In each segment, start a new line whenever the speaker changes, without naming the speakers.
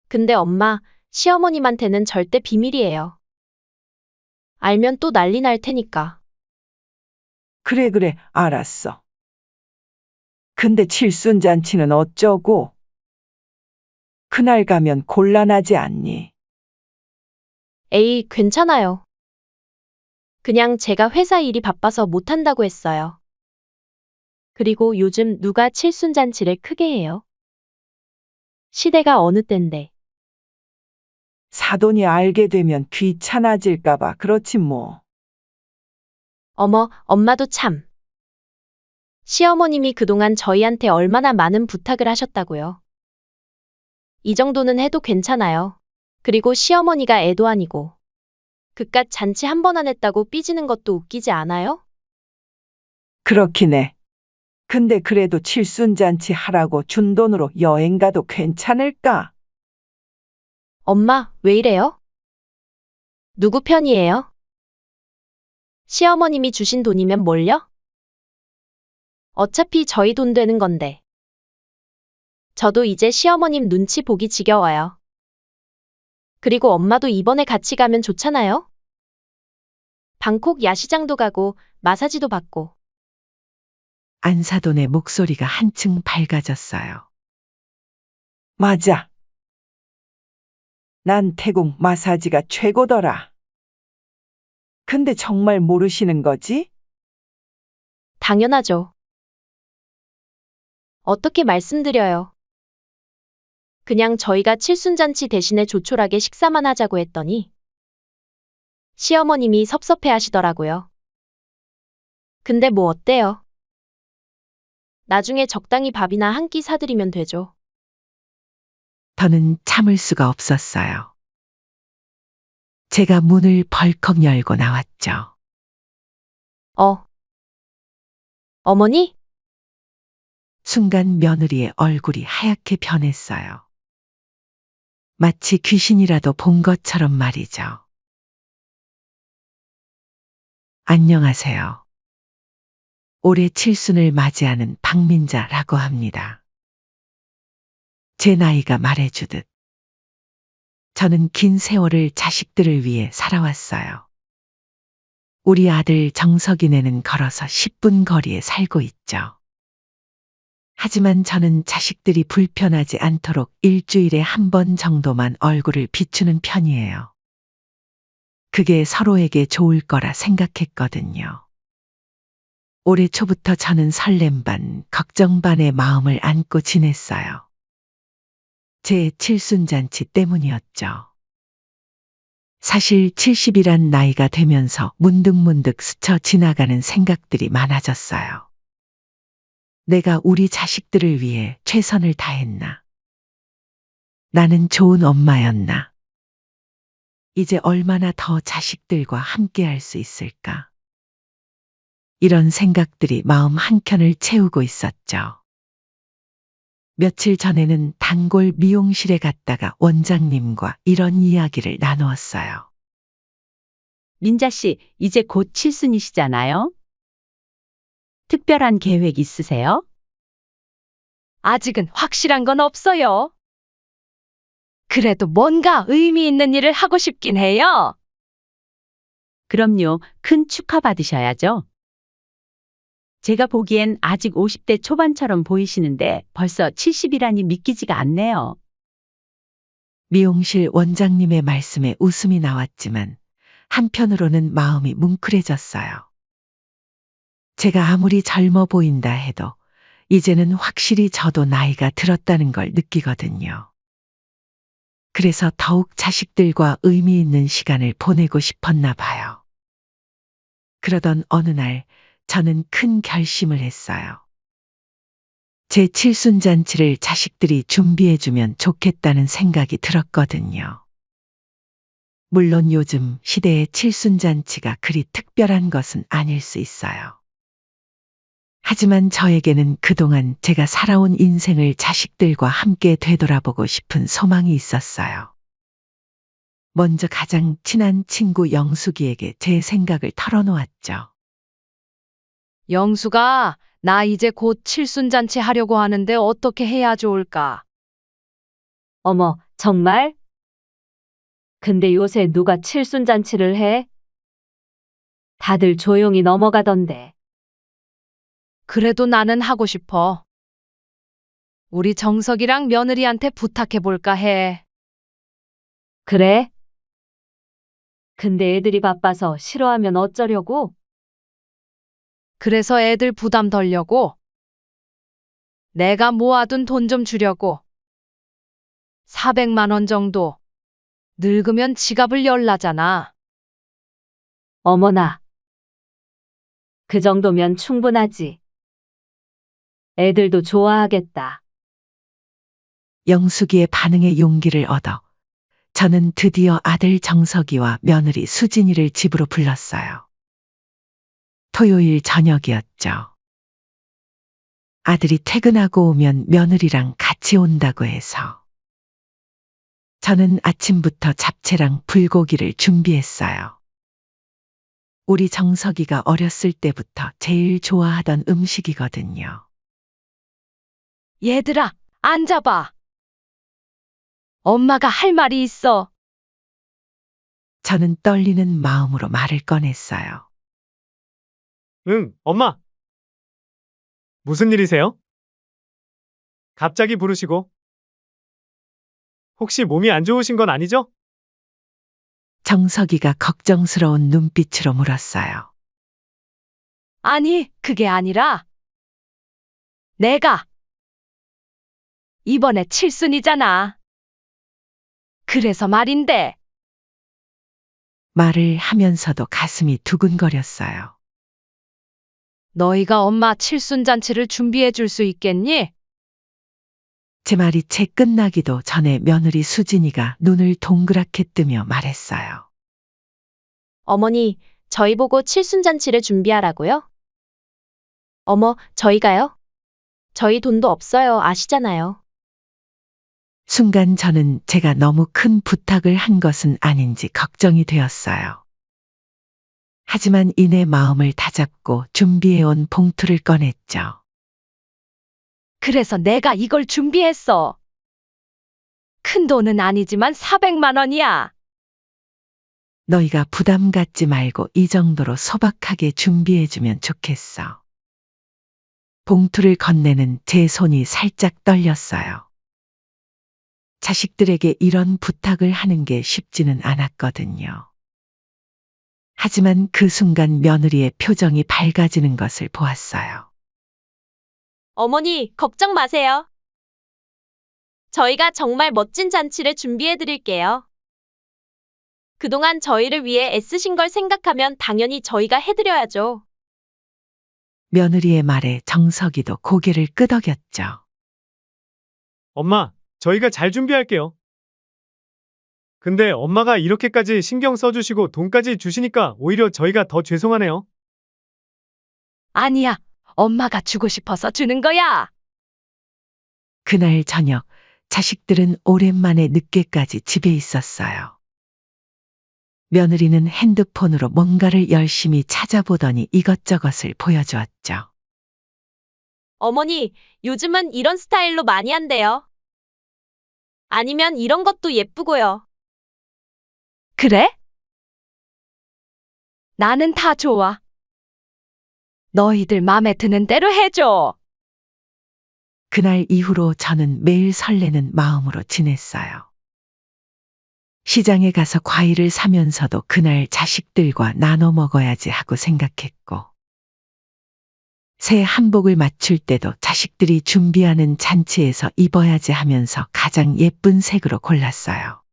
근데 엄마, 시어머님한테는 절대 비밀이에요. 알면 또 난리 날 테니까.
그래, 그래, 알았어. 근데 칠순잔치는 어쩌고? 그날 가면 곤란하지 않니?
에이, 괜찮아요. 그냥 제가 회사 일이 바빠서 못한다고 했어요. 그리고 요즘 누가 칠순잔치를 크게 해요? 시대가 어느 땐데.
사돈이 알게 되면 귀찮아질까봐 그렇지 뭐.
어머, 엄마도 참. 시어머님이 그동안 저희한테 얼마나 많은 부탁을 하셨다고요. 이 정도는 해도 괜찮아요. 그리고 시어머니가 애도 아니고. 그깟 잔치 한 번 안 했다고 삐지는 것도 웃기지 않아요?
그렇긴 해. 근데 그래도 칠순잔치 하라고 준 돈으로 여행 가도 괜찮을까?
엄마, 왜 이래요? 누구 편이에요? 시어머님이 주신 돈이면 뭘요? 어차피 저희 돈 되는 건데. 저도 이제 시어머님 눈치 보기 지겨워요. 그리고 엄마도 이번에 같이 가면 좋잖아요? 방콕 야시장도 가고 마사지도 받고.
안사돈의 목소리가 한층 밝아졌어요. 맞아. 난 태국 마사지가 최고더라. 근데 정말 모르시는 거지?
당연하죠. 어떻게 말씀드려요? 그냥 저희가 칠순잔치 대신에 조촐하게 식사만 하자고 했더니 시어머님이 섭섭해 하시더라고요. 근데 뭐 어때요? 나중에 적당히 밥이나 한 끼 사드리면 되죠.
저는 참을 수가 없었어요. 제가 문을 벌컥 열고 나왔죠.
어머니?
순간 며느리의 얼굴이 하얗게 변했어요. 마치 귀신이라도 본 것처럼 말이죠. 안녕하세요. 올해 칠순을 맞이하는 박민자라고 합니다. 제 나이가 말해주듯 저는 긴 세월을 자식들을 위해 살아왔어요. 우리 아들 정석이네는 걸어서 10분 거리에 살고 있죠. 하지만 저는 자식들이 불편하지 않도록 일주일에 한 번 정도만 얼굴을 비추는 편이에요. 그게 서로에게 좋을 거라 생각했거든요. 올해 초부터 저는 설렘 반, 걱정 반의 마음을 안고 지냈어요. 제 칠순잔치 때문이었죠. 사실 70이란 나이가 되면서 문득문득 스쳐 지나가는 생각들이 많아졌어요. 내가 우리 자식들을 위해 최선을 다했나? 나는 좋은 엄마였나? 이제 얼마나 더 자식들과 함께 할 수 있을까? 이런 생각들이 마음 한켠을 채우고 있었죠. 며칠 전에는 단골 미용실에 갔다가 원장님과 이런 이야기를 나누었어요.
민자 씨, 이제 곧 칠순이시잖아요? 특별한 계획 있으세요?
아직은 확실한 건 없어요. 그래도 뭔가 의미 있는 일을 하고 싶긴 해요.
그럼요, 큰 축하 받으셔야죠. 제가 보기엔 아직 50대 초반처럼 보이시는데 벌써 70이라니 믿기지가 않네요.
미용실 원장님의 말씀에 웃음이 나왔지만 한편으로는 마음이 뭉클해졌어요. 제가 아무리 젊어 보인다 해도 이제는 확실히 저도 나이가 들었다는 걸 느끼거든요. 그래서 더욱 자식들과 의미 있는 시간을 보내고 싶었나 봐요. 그러던 어느 날 저는 큰 결심을 했어요. 제 칠순잔치를 자식들이 준비해주면 좋겠다는 생각이 들었거든요. 물론 요즘 시대의 칠순잔치가 그리 특별한 것은 아닐 수 있어요. 하지만 저에게는 그동안 제가 살아온 인생을 자식들과 함께 되돌아보고 싶은 소망이 있었어요. 먼저 가장 친한 친구 영숙이에게 제 생각을 털어놓았죠.
영수가 나 이제 곧 칠순잔치 하려고 하는데 어떻게 해야 좋을까?
어머, 정말? 근데 요새 누가 칠순잔치를 해? 다들 조용히 넘어가던데.
그래도 나는 하고 싶어. 우리 정석이랑 며느리한테 부탁해 볼까 해.
그래? 근데 애들이 바빠서 싫어하면 어쩌려고?
그래서 애들 부담 덜려고. 내가 모아둔 돈 좀 주려고. 400만 원 정도. 늙으면 지갑을 열라잖아.
어머나. 그 정도면 충분하지. 애들도 좋아하겠다.
영숙이의 반응에 용기를 얻어 저는 드디어 아들 정석이와 며느리 수진이를 집으로 불렀어요. 토요일 저녁이었죠. 아들이 퇴근하고 오면 며느리랑 같이 온다고 해서 저는 아침부터 잡채랑 불고기를 준비했어요. 우리 정석이가 어렸을 때부터 제일 좋아하던 음식이거든요.
얘들아, 앉아봐. 엄마가 할 말이 있어.
저는 떨리는 마음으로 말을 꺼냈어요.
응, 엄마. 무슨 일이세요? 갑자기 부르시고. 혹시 몸이 안 좋으신 건 아니죠?
정석이가 걱정스러운 눈빛으로 물었어요.
아니, 그게 아니라 내가 이번에 칠순이잖아. 그래서 말인데.
말을 하면서도 가슴이 두근거렸어요.
너희가 엄마 칠순잔치를 준비해 줄 수 있겠니?
제 말이 채 끝나기도 전에 며느리 수진이가 눈을 동그랗게 뜨며 말했어요.
어머니, 저희 보고 칠순잔치를 준비하라고요? 어머, 저희가요? 저희 돈도 없어요, 아시잖아요.
순간 저는 제가 너무 큰 부탁을 한 것은 아닌지 걱정이 되었어요. 하지만 이내 마음을 다잡고 준비해온 봉투를 꺼냈죠.
그래서 내가 이걸 준비했어. 큰 돈은 아니지만 400만 원이야.
너희가 부담 갖지 말고 이 정도로 소박하게 준비해주면 좋겠어. 봉투를 건네는 제 손이 살짝 떨렸어요. 자식들에게 이런 부탁을 하는 게 쉽지는 않았거든요. 하지만 그 순간 며느리의 표정이 밝아지는 것을 보았어요.
어머니, 걱정 마세요. 저희가 정말 멋진 잔치를 준비해 드릴게요. 그동안 저희를 위해 애쓰신 걸 생각하면 당연히 저희가 해드려야죠.
며느리의 말에 정석이도 고개를 끄덕였죠.
엄마, 저희가 잘 준비할게요. 근데 엄마가 이렇게까지 신경 써주시고 돈까지 주시니까 오히려 저희가 더 죄송하네요.
아니야. 엄마가 주고 싶어서 주는 거야.
그날 저녁 자식들은 오랜만에 늦게까지 집에 있었어요. 며느리는 핸드폰으로 뭔가를 열심히 찾아보더니 이것저것을 보여주었죠.
어머니, 요즘은 이런 스타일로 많이 한대요. 아니면 이런 것도 예쁘고요.
그래? 나는 다 좋아. 너희들 맘에 드는 대로 해줘.
그날 이후로 저는 매일 설레는 마음으로 지냈어요. 시장에 가서 과일을 사면서도 그날 자식들과 나눠 먹어야지 하고 생각했고, 새 한복을 맞출 때도 자식들이 준비하는 잔치에서 입어야지 하면서 가장 예쁜 색으로 골랐어요.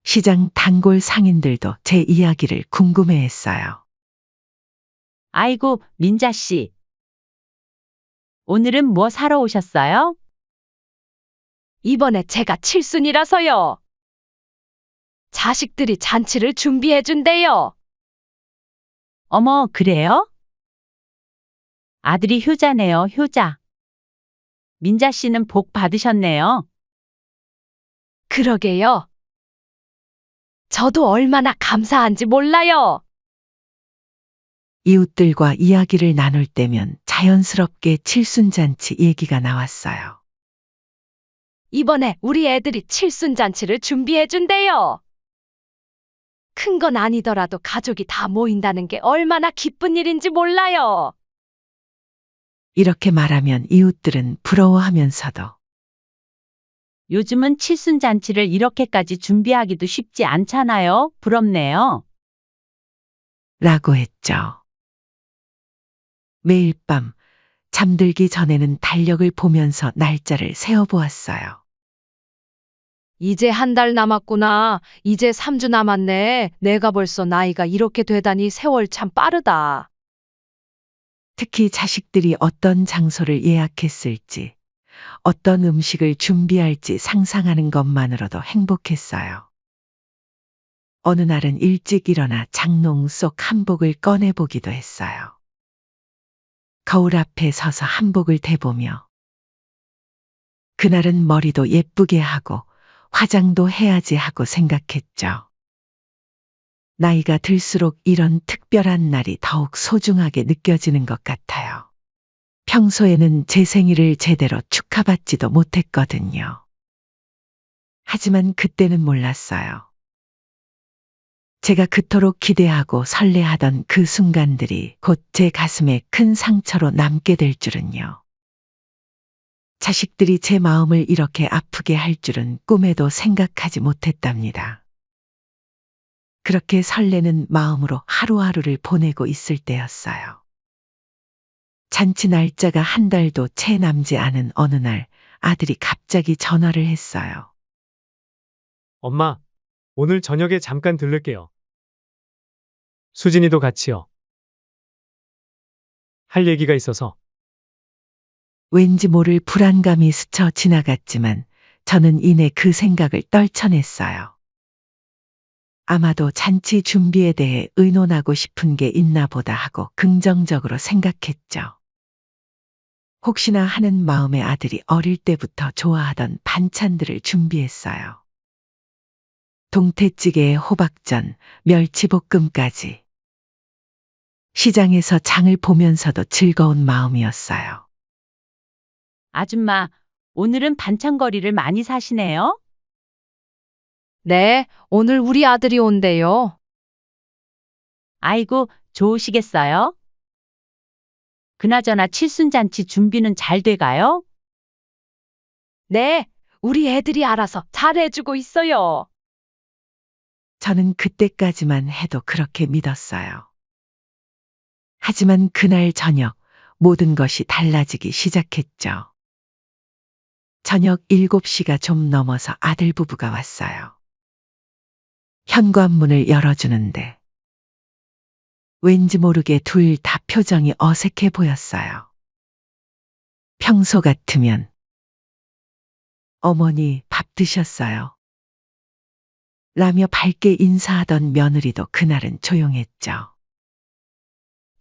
시장 단골 상인들도 제 이야기를 궁금해했어요.
아이고, 민자 씨. 오늘은 뭐 사러 오셨어요?
이번에 제가 칠순이라서요. 자식들이 잔치를 준비해 준대요.
어머, 그래요? 아들이 효자네요, 효자. 민자 씨는 복 받으셨네요.
그러게요. 저도 얼마나 감사한지 몰라요.
이웃들과 이야기를 나눌 때면 자연스럽게 칠순잔치 얘기가 나왔어요.
이번에 우리 애들이 칠순잔치를 준비해준대요. 큰 건 아니더라도 가족이 다 모인다는 게 얼마나 기쁜 일인지 몰라요.
이렇게 말하면 이웃들은 부러워하면서도
요즘은 칠순잔치를 이렇게까지 준비하기도 쉽지 않잖아요. 부럽네요.
라고 했죠. 매일 밤 잠들기 전에는 달력을 보면서 날짜를 세어보았어요.
이제 한 달 남았구나. 이제 3주 남았네. 내가 벌써 나이가 이렇게 되다니 세월 참 빠르다.
특히 자식들이 어떤 장소를 예약했을지, 어떤 음식을 준비할지 상상하는 것만으로도 행복했어요. 어느 날은 일찍 일어나 장롱 속 한복을 꺼내보기도 했어요. 거울 앞에 서서 한복을 대보며 그날은 머리도 예쁘게 하고 화장도 해야지 하고 생각했죠. 나이가 들수록 이런 특별한 날이 더욱 소중하게 느껴지는 것 같아요. 평소에는 제 생일을 제대로 축하받지도 못했거든요. 하지만 그때는 몰랐어요. 제가 그토록 기대하고 설레하던 그 순간들이 곧 제 가슴에 큰 상처로 남게 될 줄은요. 자식들이 제 마음을 이렇게 아프게 할 줄은 꿈에도 생각하지 못했답니다. 그렇게 설레는 마음으로 하루하루를 보내고 있을 때였어요. 잔치 날짜가 한 달도 채 남지 않은 어느 날 아들이 갑자기 전화를 했어요.
엄마, 오늘 저녁에 잠깐 들를게요. 수진이도 같이요. 할 얘기가 있어서.
왠지 모를 불안감이 스쳐 지나갔지만 저는 이내 그 생각을 떨쳐냈어요. 아마도 잔치 준비에 대해 의논하고 싶은 게 있나 보다 하고 긍정적으로 생각했죠. 혹시나 하는 마음에 아들이 어릴 때부터 좋아하던 반찬들을 준비했어요. 동태찌개에 호박전, 멸치볶음까지. 시장에서 장을 보면서도 즐거운 마음이었어요.
아줌마, 오늘은 반찬거리를 많이 사시네요.
네, 오늘 우리 아들이 온대요.
아이고, 좋으시겠어요? 그나저나 칠순잔치 준비는 잘 돼가요?
네, 우리 애들이 알아서 잘해주고 있어요.
저는 그때까지만 해도 그렇게 믿었어요. 하지만 그날 저녁 모든 것이 달라지기 시작했죠. 저녁 7시가 좀 넘어서 아들 부부가 왔어요. 현관문을 열어주는데 왠지 모르게 둘 다 표정이 어색해 보였어요. 평소 같으면 어머니 밥 드셨어요? 라며 밝게 인사하던 며느리도 그날은 조용했죠.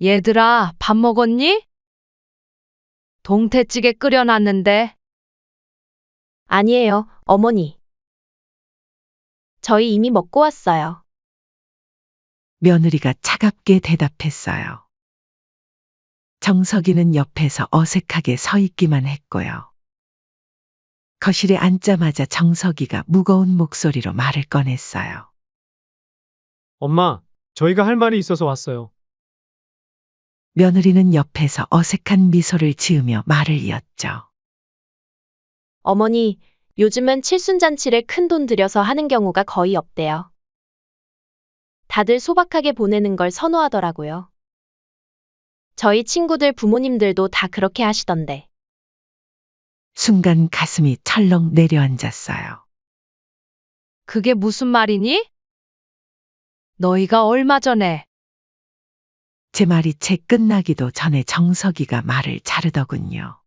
얘들아, 밥 먹었니? 동태찌개 끓여놨는데.
아니에요, 어머니. 저희 이미 먹고 왔어요.
며느리가 차갑게 대답했어요. 정석이는 옆에서 어색하게 서 있기만 했고요. 거실에 앉자마자 정석이가 무거운 목소리로 말을 꺼냈어요.
엄마, 저희가 할 말이 있어서 왔어요.
며느리는 옆에서 어색한 미소를 지으며 말을 이었죠.
어머니, 요즘은 칠순잔치를 큰 돈 들여서 하는 경우가 거의 없대요. 다들 소박하게 보내는 걸 선호하더라고요. 저희 친구들 부모님들도 다 그렇게 하시던데.
순간 가슴이 철렁 내려앉았어요.
그게 무슨 말이니? 너희가 얼마 전에
제 말이 채 끝나기도 전에 정석이가 말을 자르더군요.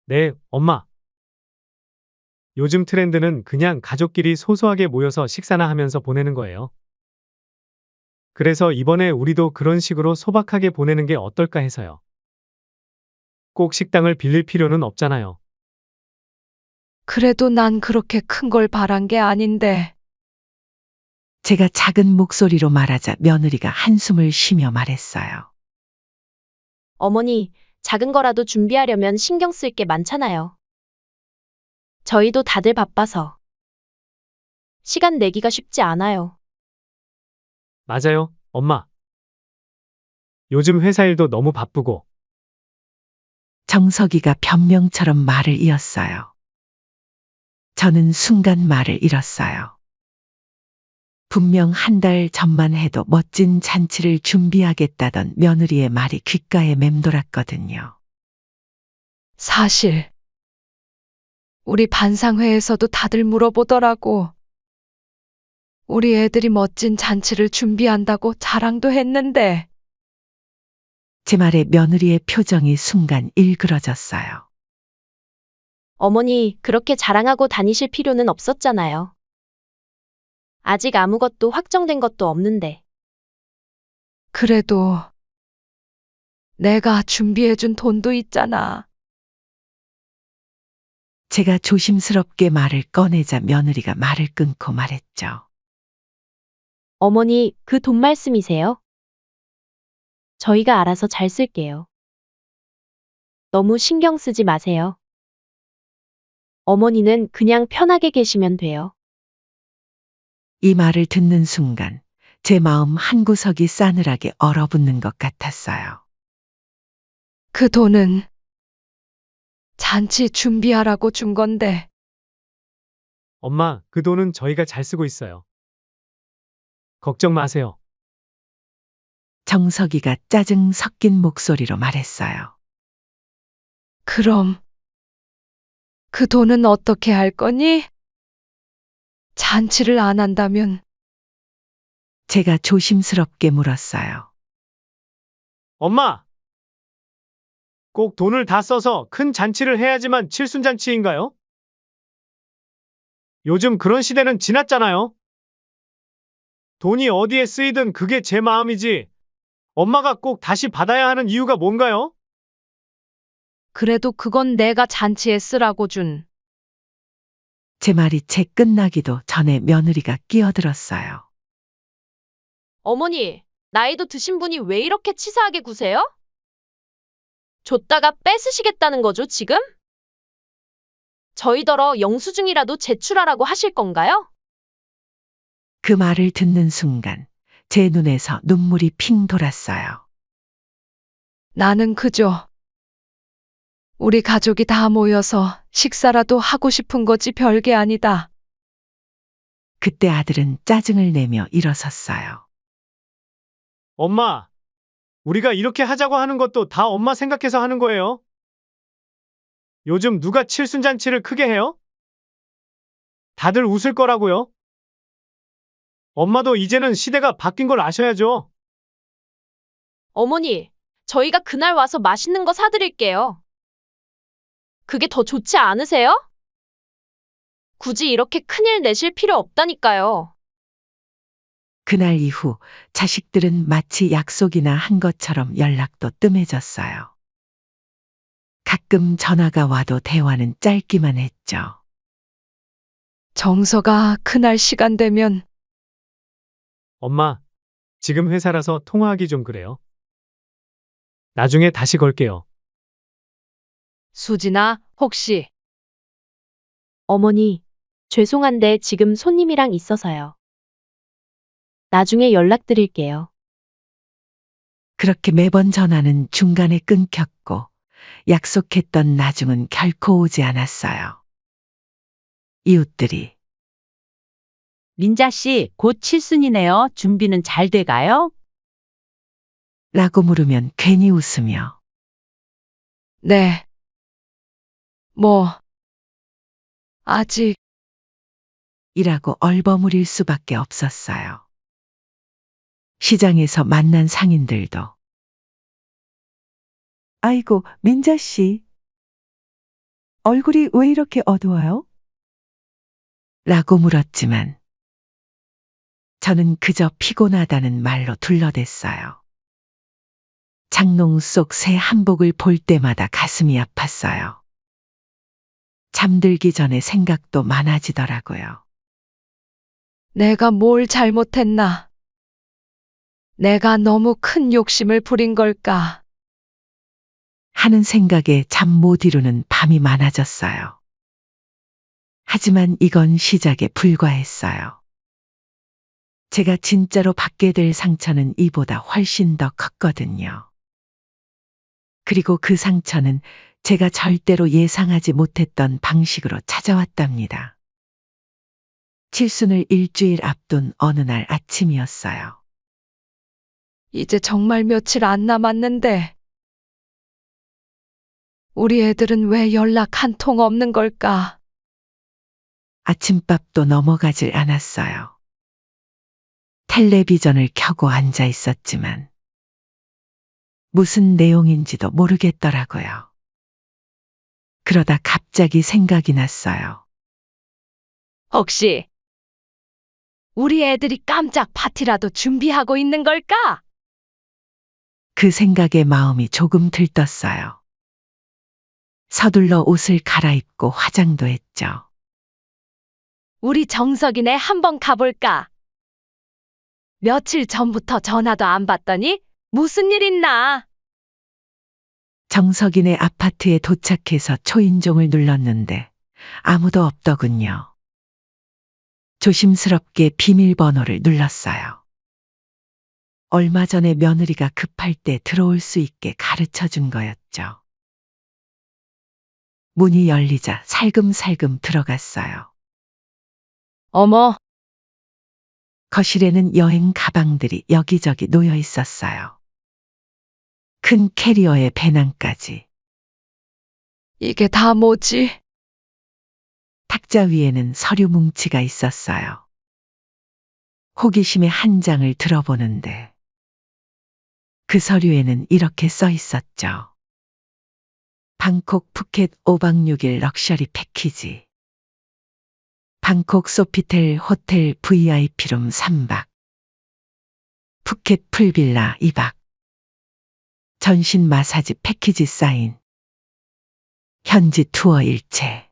네, 엄마. 요즘 트렌드는 그냥 가족끼리 소소하게 모여서 식사나 하면서 보내는 거예요. 그래서 이번에 우리도 그런 식으로 소박하게 보내는 게 어떨까 해서요. 꼭 식당을 빌릴 필요는 없잖아요.
그래도 난 그렇게 큰 걸 바란 게 아닌데.
제가 작은 목소리로 말하자 며느리가 한숨을 쉬며 말했어요.
어머니, 작은 거라도 준비하려면 신경 쓸 게 많잖아요. 저희도 다들 바빠서. 시간 내기가 쉽지 않아요.
맞아요, 엄마. 요즘 회사 일도 너무 바쁘고.
정석이가 변명처럼 말을 이었어요. 저는 순간 말을 잃었어요. 분명 한 달 전만 해도 멋진 잔치를 준비하겠다던 며느리의 말이 귓가에 맴돌았거든요.
사실 우리 반상회에서도 다들 물어보더라고. 우리 애들이 멋진 잔치를 준비한다고 자랑도 했는데
제 말에 며느리의 표정이 순간 일그러졌어요.
어머니, 그렇게 자랑하고 다니실 필요는 없었잖아요. 아직 아무것도 확정된 것도 없는데.
그래도 내가 준비해준 돈도 있잖아.
제가 조심스럽게 말을 꺼내자 며느리가 말을 끊고 말했죠.
어머니, 그 돈 말씀이세요? 저희가 알아서 잘 쓸게요. 너무 신경 쓰지 마세요. 어머니는 그냥 편하게 계시면 돼요.
이 말을 듣는 순간 제 마음 한구석이 싸늘하게 얼어붙는 것 같았어요.
그 돈은 잔치 준비하라고 준 건데
엄마, 그 돈은 저희가 잘 쓰고 있어요. 걱정 마세요.
정석이가 짜증 섞인 목소리로 말했어요.
그럼 그 돈은 어떻게 할 거니? 잔치를 안 한다면
제가 조심스럽게 물었어요.
엄마! 꼭 돈을 다 써서 큰 잔치를 해야지만 칠순잔치인가요? 요즘 그런 시대는 지났잖아요. 돈이 어디에 쓰이든 그게 제 마음이지. 엄마가 꼭 다시 받아야 하는 이유가 뭔가요?
그래도 그건 내가 잔치에 쓰라고 준.
제 말이 채 끝나기도 전에 며느리가 끼어들었어요.
어머니, 나이도 드신 분이 왜 이렇게 치사하게 구세요? 줬다가 뺏으시겠다는 거죠, 지금? 저희더러 영수증이라도 제출하라고 하실 건가요?
그 말을 듣는 순간 제 눈에서 눈물이 핑 돌았어요.
나는 그저 우리 가족이 다 모여서 식사라도 하고 싶은 거지 별게 아니다.
그때 아들은 짜증을 내며 일어섰어요.
엄마, 우리가 이렇게 하자고 하는 것도 다 엄마 생각해서 하는 거예요. 요즘 누가 칠순잔치를 크게 해요? 다들 웃을 거라고요. 엄마도 이제는 시대가 바뀐 걸 아셔야죠.
어머니, 저희가 그날 와서 맛있는 거 사드릴게요. 그게 더 좋지 않으세요? 굳이 이렇게 큰일 내실 필요 없다니까요.
그날 이후 자식들은 마치 약속이나 한 것처럼 연락도 뜸해졌어요. 가끔 전화가 와도 대화는 짧기만 했죠.
정서가 그날 시간 되면
엄마, 지금 회사라서 통화하기 좀 그래요. 나중에 다시 걸게요.
수진아, 혹시
어머니, 죄송한데 지금 손님이랑 있어서요. 나중에 연락드릴게요.
그렇게 매번 전화는 중간에 끊겼고 약속했던 나중은 결코 오지 않았어요. 이웃들이
민자 씨, 곧 칠순이네요. 준비는 잘 돼가요?
라고 물으면 괜히 웃으며
네. 뭐 아직
이라고 얼버무릴 수밖에 없었어요. 시장에서 만난 상인들도 아이고, 민자 씨. 얼굴이 왜 이렇게 어두워요? 라고 물었지만 저는 그저 피곤하다는 말로 둘러댔어요. 장롱 속 새 한복을 볼 때마다 가슴이 아팠어요. 잠들기 전에 생각도 많아지더라고요.
내가 뭘 잘못했나? 내가 너무 큰 욕심을 부린 걸까?
하는 생각에 잠 못 이루는 밤이 많아졌어요. 하지만 이건 시작에 불과했어요. 제가 진짜로 받게 될 상처는 이보다 훨씬 더 컸거든요. 그리고 그 상처는 제가 절대로 예상하지 못했던 방식으로 찾아왔답니다. 칠순을 일주일 앞둔 어느 날 아침이었어요.
이제 정말 며칠 안 남았는데. 우리 애들은 왜 연락 한 통 없는 걸까?
아침밥도 넘어가질 않았어요. 텔레비전을 켜고 앉아 있었지만 무슨 내용인지도 모르겠더라고요. 그러다 갑자기 생각이 났어요.
혹시 우리 애들이 깜짝 파티라도 준비하고 있는 걸까?
그 생각에 마음이 조금 들떴어요. 서둘러 옷을 갈아입고 화장도 했죠.
우리 정석이네 한번 가볼까? 며칠 전부터 전화도 안 받더니 무슨 일 있나?
정석이네 아파트에 도착해서 초인종을 눌렀는데 아무도 없더군요. 조심스럽게 비밀번호를 눌렀어요. 얼마 전에 며느리가 급할 때 들어올 수 있게 가르쳐 준 거였죠. 문이 열리자 살금살금 들어갔어요.
어머,
거실에는 여행 가방들이 여기저기 놓여 있었어요. 큰 캐리어에 배낭까지.
이게 다 뭐지?
탁자 위에는 서류 뭉치가 있었어요. 호기심에 한 장을 들어보는데 그 서류에는 이렇게 써 있었죠. 방콕 푸켓 5박 6일 럭셔리 패키지. 방콕 소피텔 호텔 VIP룸 3박. 푸켓 풀빌라 2박. 전신 마사지 패키지 사인. 현지 투어 일체.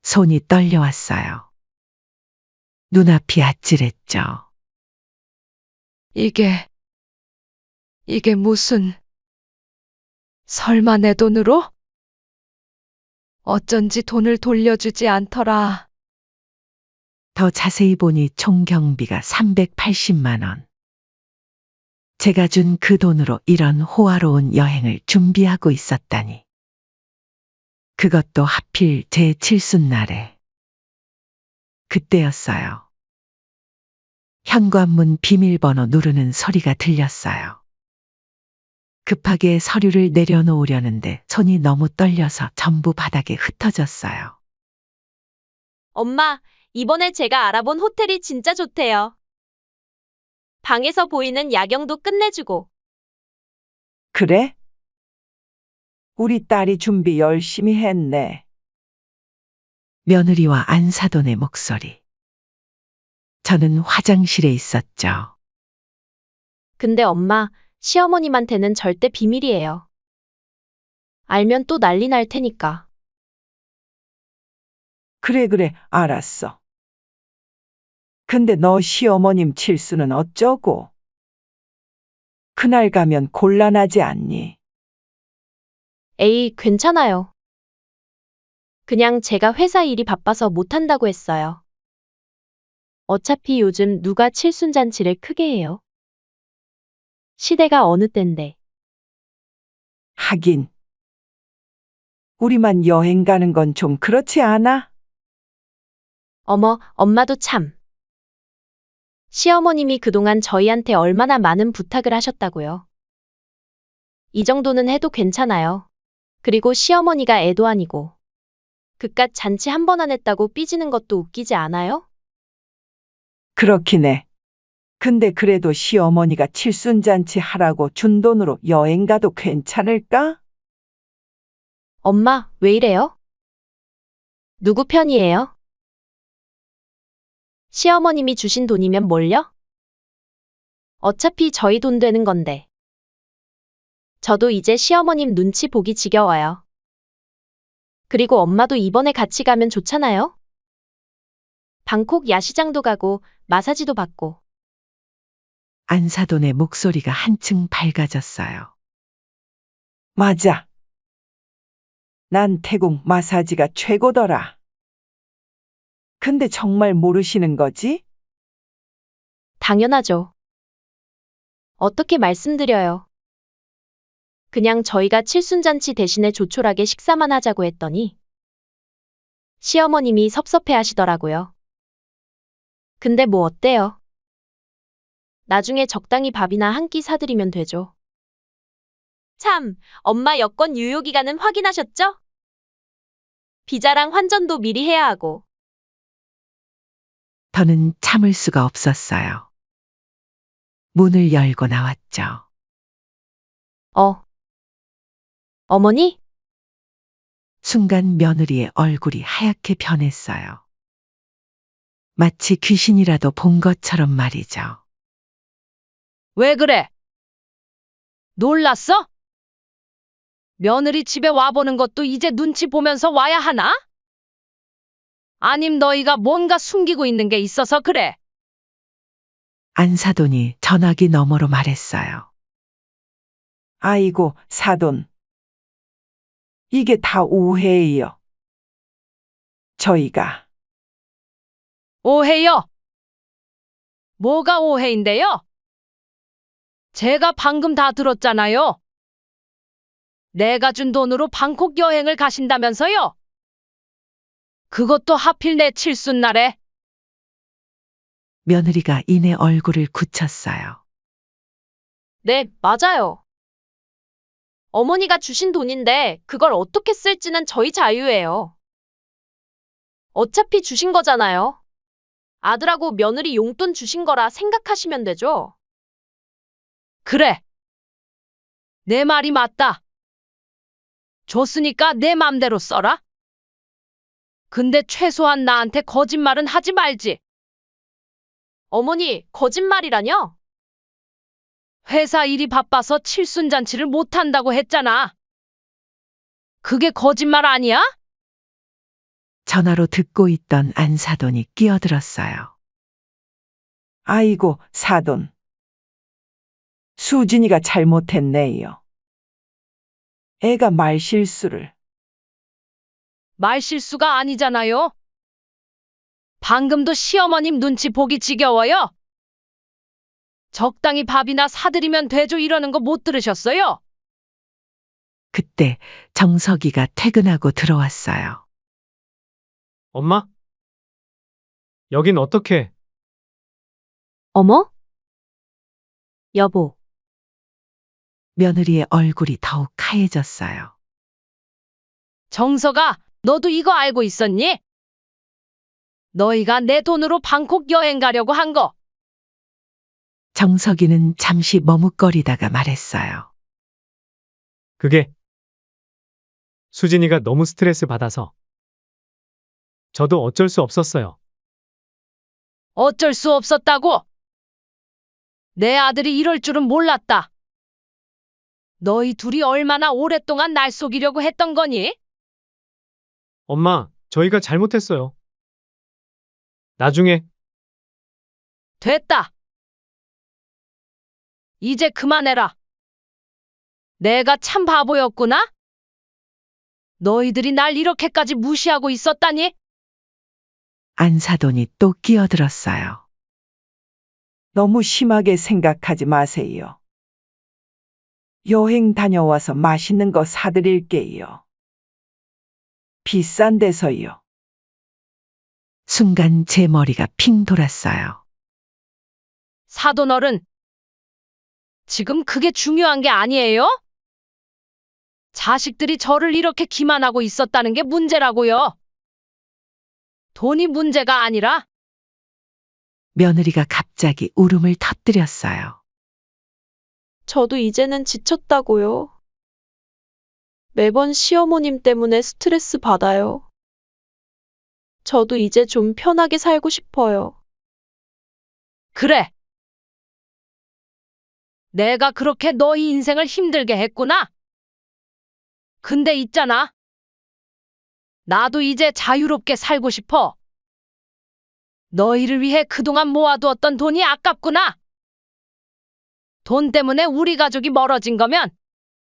손이 떨려왔어요. 눈앞이 아찔했죠.
이게 무슨... 설마 내 돈으로? 어쩐지 돈을 돌려주지 않더라.
더 자세히 보니 총 경비가 380만 원. 제가 준 그 돈으로 이런 호화로운 여행을 준비하고 있었다니. 그것도 하필 제 칠순날에. 그때였어요. 현관문 비밀번호 누르는 소리가 들렸어요. 급하게 서류를 내려놓으려는데 손이 너무 떨려서 전부 바닥에 흩어졌어요.
엄마, 이번에 제가 알아본 호텔이 진짜 좋대요. 방에서 보이는 야경도 끝내주고.
그래? 우리 딸이 준비 열심히 했네.
며느리와 안사돈의 목소리. 저는 화장실에 있었죠.
근데 엄마, 시어머님한테는 절대 비밀이에요. 알면 또 난리 날 테니까.
그래, 알았어. 근데 너 시어머님 칠수는 어쩌고? 그날 가면 곤란하지 않니?
에이, 괜찮아요. 그냥 제가 회사 일이 바빠서 못한다고 했어요. 어차피 요즘 누가 칠순잔치를 크게 해요? 시대가 어느 땐데.
하긴. 우리만 여행 가는 건 좀 그렇지 않아?
어머, 엄마도 참. 시어머님이 그동안 저희한테 얼마나 많은 부탁을 하셨다고요. 이 정도는 해도 괜찮아요. 그리고 시어머니가 애도 아니고. 그깟 잔치 한 번 안 했다고 삐지는 것도 웃기지 않아요?
그렇긴 해. 근데 그래도 시어머니가 칠순잔치 하라고 준 돈으로 여행 가도 괜찮을까?
엄마, 왜 이래요? 누구 편이에요? 시어머님이 주신 돈이면 뭘요? 어차피 저희 돈 되는 건데. 저도 이제 시어머님 눈치 보기 지겨워요. 그리고 엄마도 이번에 같이 가면 좋잖아요? 방콕 야시장도 가고 마사지도 받고.
안사돈의 목소리가 한층 밝아졌어요.
맞아. 난 태국 마사지가 최고더라. 근데 정말 모르시는 거지?
당연하죠. 어떻게 말씀드려요. 그냥 저희가 칠순잔치 대신에 조촐하게 식사만 하자고 했더니 시어머님이 섭섭해 하시더라고요. 근데 뭐 어때요? 나중에 적당히 밥이나 한 끼 사드리면 되죠. 참, 엄마 여권 유효기간은 확인하셨죠? 비자랑 환전도 미리 해야 하고.
저는 참을 수가 없었어요. 문을 열고 나왔죠.
어머니?
순간 며느리의 얼굴이 하얗게 변했어요. 마치 귀신이라도 본 것처럼 말이죠.
왜 그래? 놀랐어? 며느리 집에 와보는 것도 이제 눈치 보면서 와야 하나? 아님 너희가 뭔가 숨기고 있는 게 있어서 그래.
안사돈이 전화기 너머로 말했어요.
아이고, 사돈. 이게 다 오해예요. 저희가
오해요? 뭐가 오해인데요? 제가 방금 다 들었잖아요. 내가 준 돈으로 방콕 여행을 가신다면서요? 그것도 하필 내 칠순날에.
며느리가 이내 얼굴을 굳혔어요.
네, 맞아요. 어머니가 주신 돈인데 그걸 어떻게 쓸지는 저희 자유예요. 어차피 주신 거잖아요. 아들하고 며느리 용돈 주신 거라 생각하시면 되죠.
그래. 내 말이 맞다. 줬으니까 내 맘대로 써라. 근데 최소한 나한테 거짓말은 하지 말지.
어머니, 거짓말이라뇨?
회사 일이 바빠서 칠순잔치를 못한다고 했잖아. 그게 거짓말 아니야?
전화로 듣고 있던 안사돈이 끼어들었어요.
아이고, 사돈. 수진이가 잘못했네요. 애가 말실수를.
말실수가 아니잖아요. 방금도 시어머님 눈치 보기 지겨워요. 적당히 밥이나 사드리면 되죠 이러는 거 못 들으셨어요?
그때 정석이가 퇴근하고 들어왔어요.
엄마? 여긴 어떻게?
어머? 여보,
며느리의 얼굴이 더욱 하얘졌어요.
정서가, 너도 이거 알고 있었니? 너희가 내 돈으로 방콕 여행 가려고 한 거.
정석이는 잠시 머뭇거리다가 말했어요.
그게 수진이가 너무 스트레스 받아서 저도 어쩔 수 없었어요.
어쩔 수 없었다고? 내 아들이 이럴 줄은 몰랐다. 너희 둘이 얼마나 오랫동안 날 속이려고 했던 거니?
엄마, 저희가 잘못했어요. 나중에
됐다. 이제 그만해라. 내가 참 바보였구나? 너희들이 날 이렇게까지 무시하고 있었다니?
안사돈이 또 끼어들었어요.
너무 심하게 생각하지 마세요. 여행 다녀와서 맛있는 거 사드릴게요. 비싼 데서요.
순간 제 머리가 핑 돌았어요.
사돈 어른. 지금 그게 중요한 게 아니에요? 자식들이 저를 이렇게 기만하고 있었다는 게 문제라고요. 돈이 문제가 아니라
며느리가 갑자기 울음을 터뜨렸어요.
저도 이제는 지쳤다고요. 매번 시어머님 때문에 스트레스 받아요. 저도 이제 좀 편하게 살고 싶어요.
그래. 내가 그렇게 너희 인생을 힘들게 했구나. 근데 있잖아. 나도 이제 자유롭게 살고 싶어. 너희를 위해 그동안 모아두었던 돈이 아깝구나. 돈 때문에 우리 가족이 멀어진 거면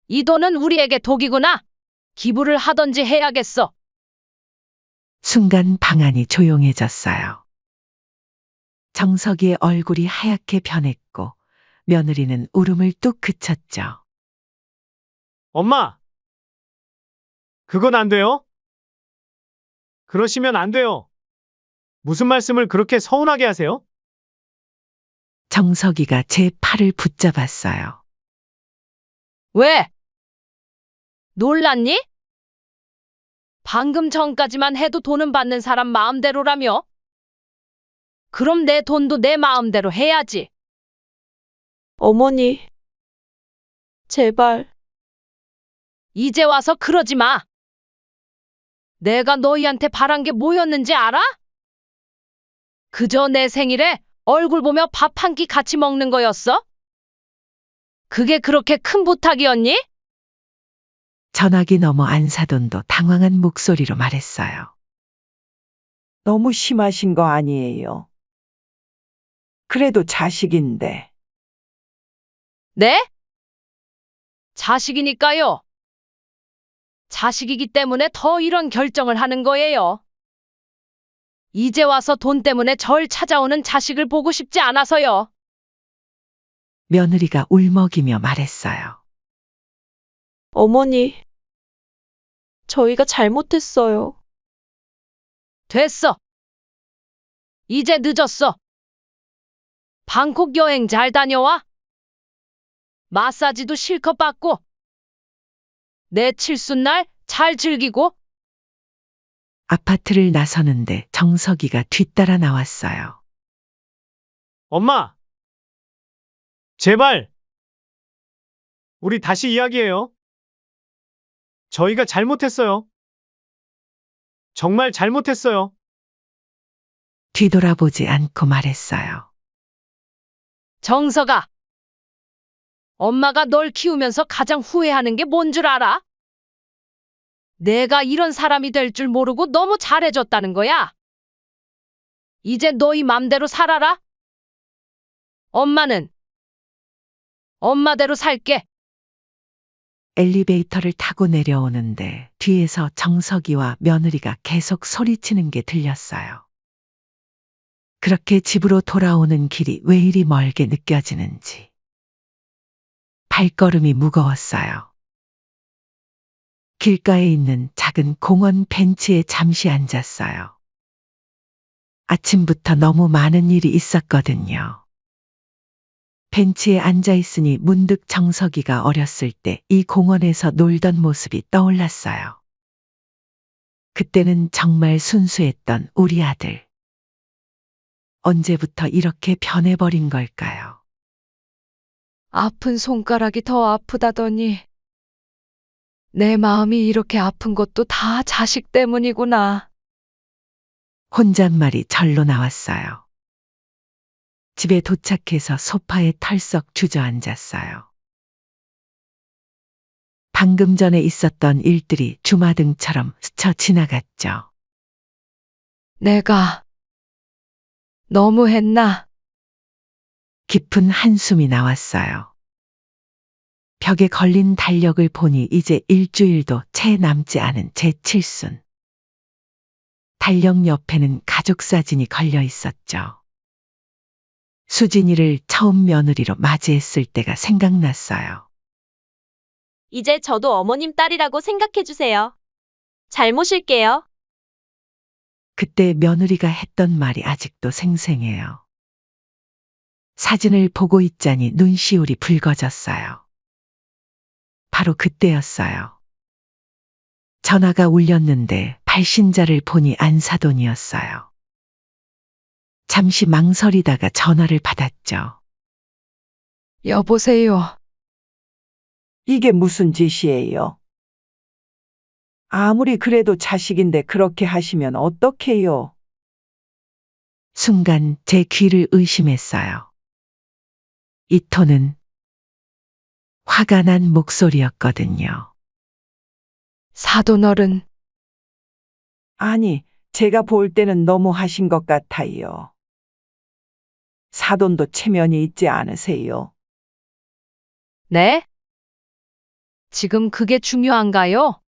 이 돈은 우리에게 독이구나. 기부를 하던지 해야겠어.
순간 방 안이 조용해졌어요. 정석이의 얼굴이 하얗게 변했고 며느리는 울음을 뚝 그쳤죠.
엄마! 그건 안 돼요? 그러시면 안 돼요. 무슨 말씀을 그렇게 서운하게 하세요?
정석이가 제 팔을 붙잡았어요.
왜? 놀랐니? 방금 전까지만 해도 돈은 받는 사람 마음대로라며? 그럼 내 돈도 내 마음대로 해야지.
어머니, 제발.
이제 와서 그러지 마. 내가 너희한테 바란 게 뭐였는지 알아? 그저 내 생일에 얼굴 보며 밥 한 끼 같이 먹는 거였어? 그게 그렇게 큰 부탁이었니?
전화기 너머 안사돈도 당황한 목소리로 말했어요.
너무 심하신 거 아니에요. 그래도 자식인데.
네? 자식이니까요. 자식이기 때문에 더 이런 결정을 하는 거예요. 이제 와서 돈 때문에 절 찾아오는 자식을 보고 싶지 않아서요.
며느리가 울먹이며 말했어요.
어머니, 저희가 잘못했어요.
됐어. 이제 늦었어. 방콕 여행 잘 다녀와. 마사지도 실컷 받고. 내 칠순날 잘 즐기고.
아파트를 나서는데 정석이가 뒤따라 나왔어요.
엄마! 제발! 우리 다시 이야기해요. 저희가 잘못했어요. 정말 잘못했어요.
뒤돌아보지 않고 말했어요.
정서가. 엄마가 널 키우면서 가장 후회하는 게 뭔 줄 알아? 내가 이런 사람이 될 줄 모르고 너무 잘해줬다는 거야. 이제 너희 맘대로 살아라. 엄마는 엄마대로 살게.
엘리베이터를 타고 내려오는데 뒤에서 정석이와 며느리가 계속 소리치는 게 들렸어요. 그렇게 집으로 돌아오는 길이 왜 이리 멀게 느껴지는지. 발걸음이 무거웠어요. 길가에 있는 작은 공원 벤치에 잠시 앉았어요. 아침부터 너무 많은 일이 있었거든요. 벤치에 앉아 있으니 문득 정석이가 어렸을 때 이 공원에서 놀던 모습이 떠올랐어요. 그때는 정말 순수했던 우리 아들. 언제부터 이렇게 변해버린 걸까요?
아픈 손가락이 더 아프다더니 내 마음이 이렇게 아픈 것도 다 자식 때문이구나.
혼잣말이 절로 나왔어요. 집에 도착해서 소파에 털썩 주저앉았어요. 방금 전에 있었던 일들이 주마등처럼 스쳐 지나갔죠.
내가 너무했나?
깊은 한숨이 나왔어요. 벽에 걸린 달력을 보니 이제 일주일도 채 남지 않은 제 칠순. 달력 옆에는 가족 사진이 걸려 있었죠. 수진이를 처음 며느리로 맞이했을 때가 생각났어요.
이제 저도 어머님 딸이라고 생각해주세요. 잘 모실게요.
그때 며느리가 했던 말이 아직도 생생해요. 사진을 보고 있자니 눈시울이 붉어졌어요. 바로 그때였어요. 전화가 울렸는데 발신자를 보니 안사돈이었어요. 잠시 망설이다가 전화를 받았죠.
여보세요.
이게 무슨 짓이에요? 아무리 그래도 자식인데 그렇게 하시면 어떡해요?
순간 제 귀를 의심했어요. 이 톤은 화가 난 목소리였거든요.
사돈어른,
아니, 제가 볼 때는 너무 하신 것 같아요. 사돈도 체면이 있지 않으세요?
네? 지금 그게 중요한가요?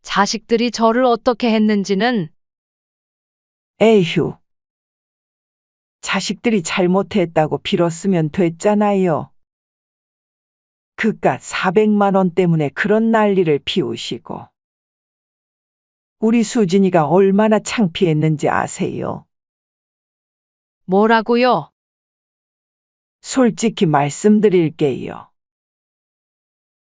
자식들이 저를 어떻게 했는지는
에휴. 자식들이 잘못했다고 빌었으면 됐잖아요. 그깟 400만 원 때문에 그런 난리를 피우시고. 우리 수진이가 얼마나 창피했는지 아세요?
뭐라고요?
솔직히 말씀드릴게요.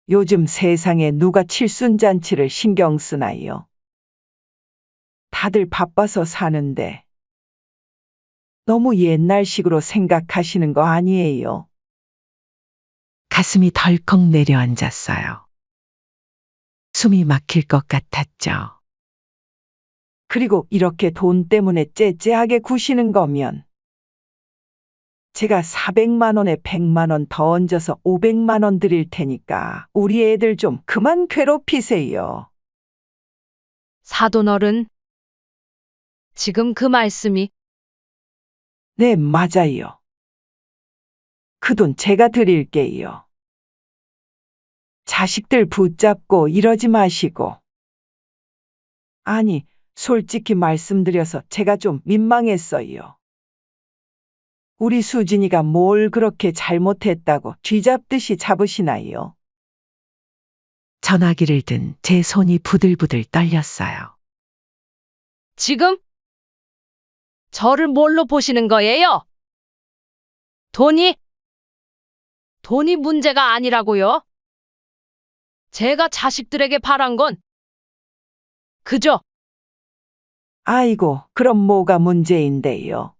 요즘 세상에 누가 칠순잔치를 신경 쓰나요? 다들 바빠서 사는데 너무 옛날식으로 생각하시는 거 아니에요?
가슴이 덜컥 내려앉았어요. 숨이 막힐 것 같았죠.
그리고 이렇게 돈 때문에 째째하게 구시는 거면 제가 400만 원에 100만 원 더 얹어서 500만 원 드릴 테니까 우리 애들 좀 그만 괴롭히세요.
사돈어른. 지금 그 말씀이
네, 맞아요. 그 돈 제가 드릴게요. 자식들 붙잡고 이러지 마시고. 아니, 솔직히 말씀드려서 제가 좀 민망했어요. 우리 수진이가 뭘 그렇게 잘못했다고 쥐잡듯이 잡으시나요?
전화기를 든 제 손이 부들부들 떨렸어요.
지금 저를 뭘로 보시는 거예요? 돈이 문제가 아니라고요? 제가 자식들에게 바란 건 그저
아이고, 그럼 뭐가 문제인데요?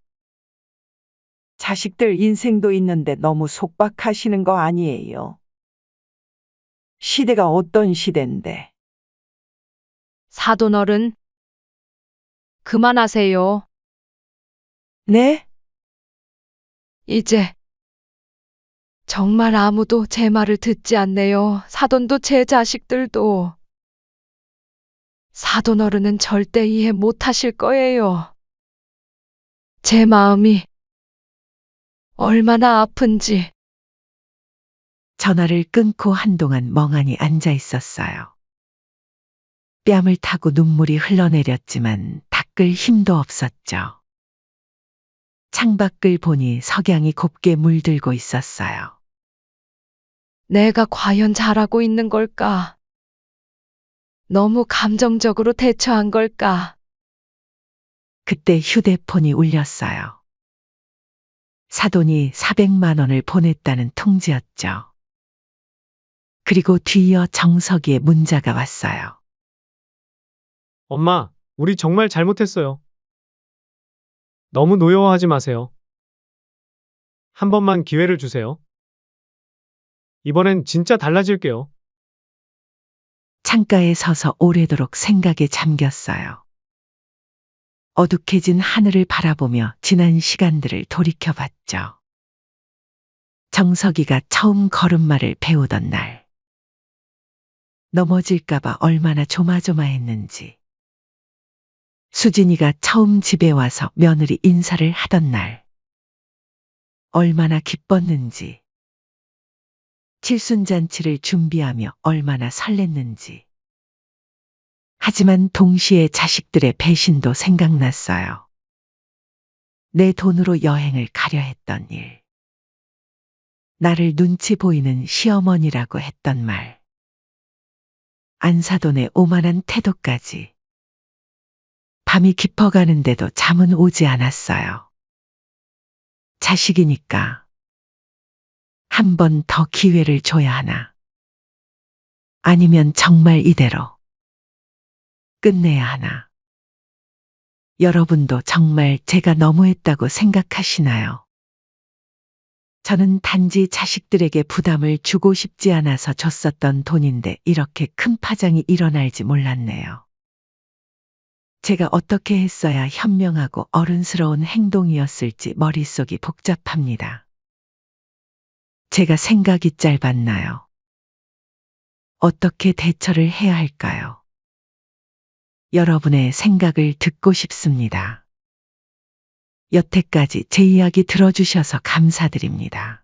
자식들 인생도 있는데 너무 속박하시는 거 아니에요? 시대가 어떤 시대인데.
사돈어른. 그만하세요.
네?
이제 정말 아무도 제 말을 듣지 않네요. 사돈도 제 자식들도. 사돈어른은 절대 이해 못하실 거예요. 제 마음이 얼마나 아픈지.
전화를 끊고 한동안 멍하니 앉아 있었어요. 뺨을 타고 눈물이 흘러내렸지만 닦을 힘도 없었죠. 창밖을 보니 석양이 곱게 물들고 있었어요.
내가 과연 잘하고 있는 걸까? 너무 감정적으로 대처한 걸까?
그때 휴대폰이 울렸어요. 사돈이 400만 원을 보냈다는 통지였죠. 그리고 뒤이어 정석이의 문자가 왔어요.
엄마, 우리 정말 잘못했어요. 너무 노여워하지 마세요. 한 번만 기회를 주세요. 이번엔 진짜 달라질게요.
창가에 서서 오래도록 생각에 잠겼어요. 어둑해진 하늘을 바라보며 지난 시간들을 돌이켜봤죠. 정석이가 처음 걸음마를 배우던 날. 넘어질까봐 얼마나 조마조마했는지. 수진이가 처음 집에 와서 며느리 인사를 하던 날. 얼마나 기뻤는지. 칠순잔치를 준비하며 얼마나 설렜는지. 하지만 동시에 자식들의 배신도 생각났어요. 내 돈으로 여행을 가려 했던 일. 나를 눈치 보이는 시어머니라고 했던 말. 안사돈의 오만한 태도까지. 밤이 깊어가는데도 잠은 오지 않았어요. 자식이니까. 한 번 더 기회를 줘야 하나. 아니면 정말 이대로 끝내야 하나. 여러분도 정말 제가 너무했다고 생각하시나요? 저는 단지 자식들에게 부담을 주고 싶지 않아서 줬었던 돈인데 이렇게 큰 파장이 일어날지 몰랐네요. 제가 어떻게 했어야 현명하고 어른스러운 행동이었을지 머릿속이 복잡합니다. 제가 생각이 짧았나요? 어떻게 대처를 해야 할까요? 여러분의 생각을 듣고 싶습니다. 여태까지 제 이야기 들어주셔서 감사드립니다.